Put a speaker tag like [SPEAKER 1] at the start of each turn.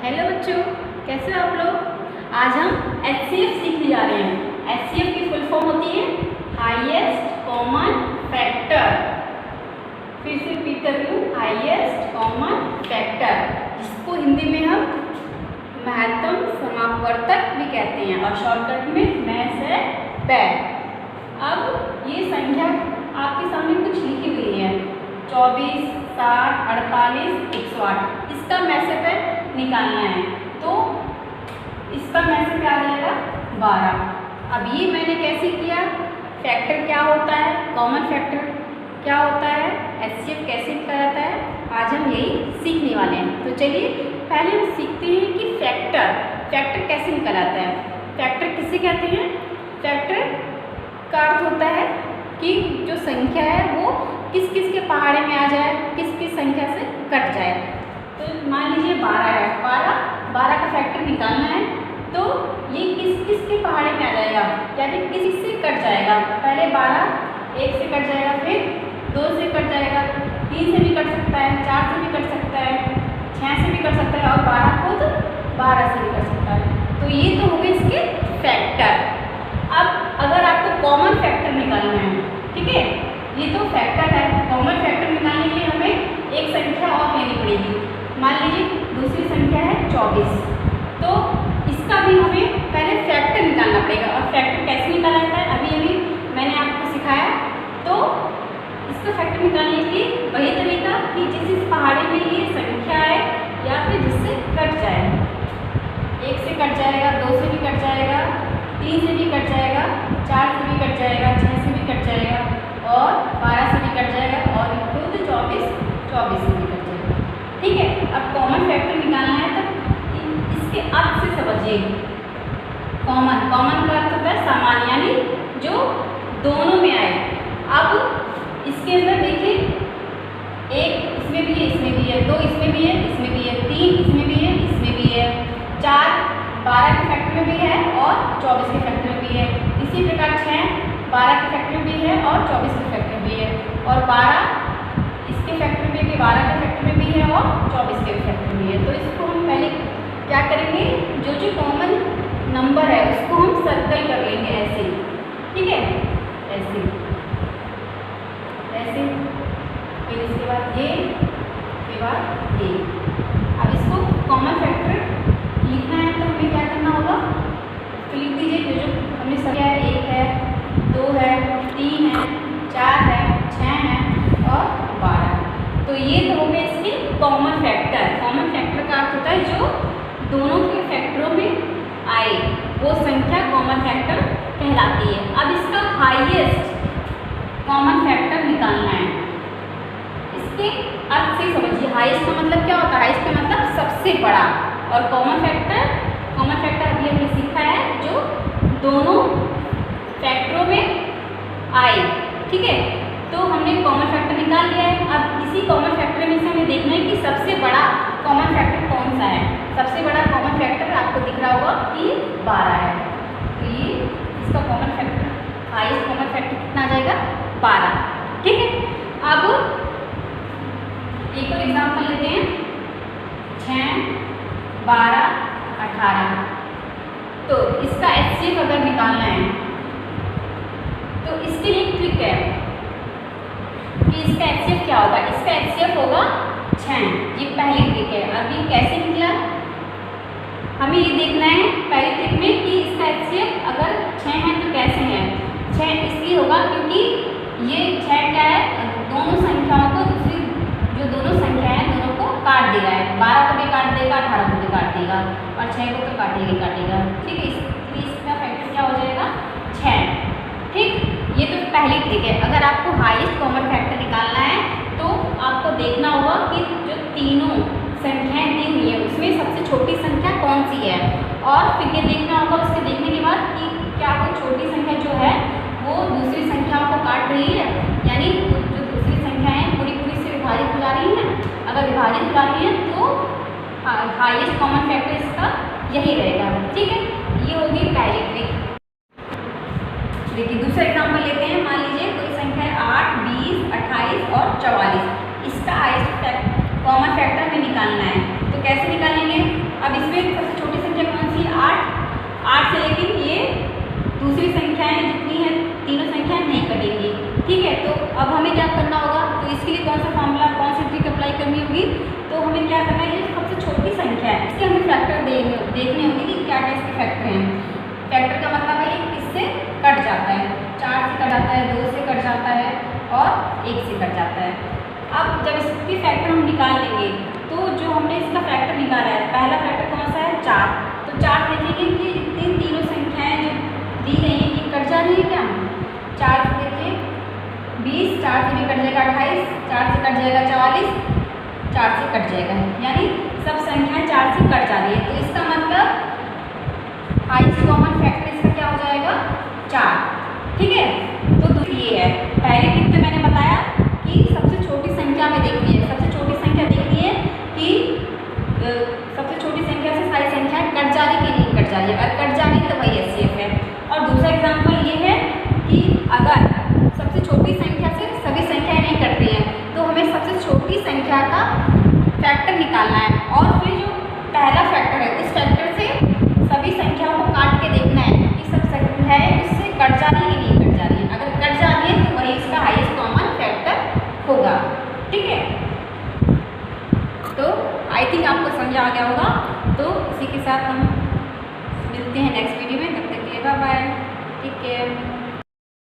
[SPEAKER 1] Hello बच्चों, कैसे हो आप लोग। आज हम HCF सीखने जा रहे हैं। HCF की फुल फॉर्म होती है हाईएस्ट कॉमन फैक्टर। फिर से रिपीट कर रही हूँ, हाईएस्ट कॉमन फैक्टर, जिसको हिंदी में हम महत्तम समापवर्तक भी कहते हैं और शॉर्टकट में मैस है पैड। अब ये संख्या आपके सामने कुछ लिखी हुई है 24, 60, 48, 108। इसका मैसे पे निकालना है तो इसका मैसे पे आ जाएगा 12। अब ये मैंने कैसे किया, फैक्टर क्या होता है, कॉमन फैक्टर क्या होता है, HCF कैसे निकाला जाता है, आज हम यही सीखने वाले हैं। तो चलिए पहले हम सीखते हैं कि फैक्टर कैसे निकाला जाता है। फैक्टर किसे कहते हैं। फैक्टर का अर्थ होता है कि जो संख्या है वो किस किस के पहाड़े में आ जाए, किस किस संख्या से कट जाए। तो मान लीजिए 12 है, 12 का फैक्टर निकालना है तो ये किस किस के पहाड़े में आ जाएगा, यानी किसी से कट जाएगा। पहले 12 1 से कट जाएगा, फिर 2 से कट जाएगा, 3 से भी कट सकता है, 4 से भी कट सकता है, 6 से भी कट सकता है और 12 खुद 12 से भी कट सकता है। तो ये तो हो गए इसके फैक्टर। अब अगर आपको कॉमन फैक्टर निकालना है, ठीक है, ये तो फैक्टर है। कॉमन फैक्टर निकालने के लिए हमें एक संख्या और लेनी पड़ेगी। मान लीजिए दूसरी संख्या है 24, तो इसका भी हमें पहले फैक्टर निकालना पड़ेगा। और फैक्टर कैसे निकाला जाता है अभी मैंने आपको सिखाया। तो इसका फैक्टर निकालने के लिए वही तरीका कि जिस पहाड़े में ये संख्या है या फिर जिससे कट जाए। 1 से कट जाएगा, 2 से भी कट जाएगा, 3 से भी कट जाएगा, 4 से भी कट जाएगा, 6 से भी कट जाएगा और 12 से भी कट जाएगा और खुद 24 से भी कट जाएगा। ठीक है, अब कॉमन फैक्टर निकालना है तो इसके अर्थ से समझिए। कॉमन का अर्थ होता है सामान्य, यानी जो दोनों में आए। अब इसके अंदर देखिए, 1 इसमें भी है, इसमें भी है, 2 इसमें भी है, इसमें भी है, 3 इसमें भी है, इसमें भी है, 4 12 के फैक्टर में भी है और 24 के फैक्टर में भी है। इसी प्रकार 6 12 के फैक्टर में भी है और 24 के फैक्टर में भी है और 12 इसके फैक्टर में भी, 12 के फैक्टर में भी है और 24 के फैक्टर में भी है। तो इसको हम पहले क्या करेंगे, जो कॉमन नंबर है उसको हम सर्कल कर लेंगे ऐसे, ठीक है, ऐसे ऐसे, फिर इसके बाद ये, इसके बाद ये। अब इसको कॉमन फैक्टर लिखना है तो हमें क्या करना होगा, तो लिख दीजिए जो हमने संख्या है, 1 है, 2 है, 3 है, 4 है, 6 है और 12। तो ये तो हो गए इसके कॉमन फैक्टर। कॉमन फैक्टर का अर्थ होता है जो दोनों के फैक्टरों में आए, वो संख्या कॉमन फैक्टर कहलाती है। अब इसका हाईएस्ट कॉमन फैक्टर निकालना है। इसके अर्थ से समझिए, हाईएस्ट का मतलब क्या होता है, हाईएस्ट का मतलब सबसे बड़ा, और कॉमन फैक्टर अभी हमने सीखा है जो दोनों फैक्टरों में आए, ठीक है। तो हमने कॉमन फैक्टर निकाल लिया है। अब इसी कॉमन फैक्टर में से हमें देखना है कि सबसे बड़ा कॉमन फैक्टर कौन सा है। सबसे बड़ा कॉमन फैक्टर आपको दिख रहा होगा कि 12 है। तो ये इसका common factor, highest common factor कितना आ जाएगा, 12, ठीक है। अब एक और एग्जाम्पल लेते हैं, 6 12 18। तो इसका HCF अगर निकालना है तो इसके लिए ट्रिक है कि इसका HCF क्या होगा। इसका HCF होगा 6, ये पहली ट्रिक है। अब ये कैसे निकला, हमें ये देखना है पहली ट्रिक में कि इसका HCF अगर 6 है तो कैसे है। 6 इसलिए होगा क्योंकि ये 6 क्या है, दोनों संख्याओं को, दूसरी जो दोनों संख्या है दोनों को काट दे रहा है। 12 को भी काट देगा, 18 को भी काट देगा और 6 को तो काटेगा, ठीक है। इसका फैक्टर क्या हो जाएगा, 6, ठीक। ये तो पहली ट्रिक है। अगर आपको हाईएस्ट कॉमन फैक्टर निकालना है तो आपको देखना होगा कि जो तीनों संख्याएं दी हुई है उसमें सबसे छोटी संख्या कौन सी है, और फिर ये देखना होगा उसके देखने के बाद कि क्या वो छोटी संख्या जो है वो दूसरी संख्याओं को काट रही है, यानी जो दूसरी संख्याएं पूरी से विभाजित हो जा रही हैं। अगर विभाजित हो जा रही है तो हाईएस्ट कॉमन फैक्टर इसका यही रहेगा, ठीक है। ये होगी पहली ट्रिक। देखिए दूसरा एग्जाम्पल लेते हैं। मान लीजिए कोई संख्या है 8, 20, 28 और 44। इसका हाईएस्ट कॉमन फैक्टर हमें निकालना है। तो कैसे निकालेंगे, अब इसमें सबसे छोटी संख्या कौन सी है? 8 से लेकिन ये दूसरी संख्याएं जितनी हैं तीनों संख्याएं नहीं कटेंगी। ठीक है, तो अब हमें क्या करना होगा? तो इसके लिए कौन सा फॉर्मूला, कौन सी ट्रिक अप्लाई करनी होगी? तो हमें क्या करना है, ये सबसे छोटी संख्या है इसके हमें फैक्टर देखने होंगे कि क्या क्या इसके फैक्टर हैं। फैक्टर का मतलब है इससे कट जाता है, 4 से कट जाता है, 2 से कट जाता है और 1 से कट जाता है। अब जब इसके फैक्टर हम निकाल लेंगे तो जो हमने इसका फैक्टर निकाला है, पहला फैक्टर कौन सा है? 4। तो 4 देखेंगे कि जितनी तीनों संख्याएं जो दी गई हैं ये कट जा रही है क्या? 4 से देखिए 20, 4 से भी कट जाएगा 28, 4 से कट जाएगा 44, 4 से कट जाएगा, यानी सब संख्याएं 4 से कट जा रही है। तो इसका मतलब हाईएस्ट कॉमन फैक्टर इसका क्या हो जाएगा? 4। ठीक है, तो ये है पहली ट्रिक। तो मैंने बताया कि सबसे छोटी संख्या में देखनी है, सबसे छोटी संख्या देखनी है कि सबसे छोटी संख्या से सारी संख्याएं कट जा रही कि नहीं कट जा रही है। अगर कट जा रही तो वही एचसीएफ है। और दूसरा एग्जाम्पल ये है कि अगर सबसे छोटी संख्या से सभी संख्याएं नहीं कट रही हैं तो हमें सबसे छोटी संख्या का फैक्टर निकालना है और फिर जो पहला फैक्टर है उस फैक्टर से सभी संख्याओं को काट के देखना है कि सब संख्याएं उससे कट जा रही है कि नहीं कट जा रही है। अगर कट जा रही है तो वही इसका हाईएस्ट कॉमन फैक्टर होगा। ठीक है, तो आई थिंक आपको समझ आ गया होगा। तो इसी के साथ हम मिलते हैं नेक्स्ट वीडियो में, तब तक के लिए बाय बाय, टेक केयर।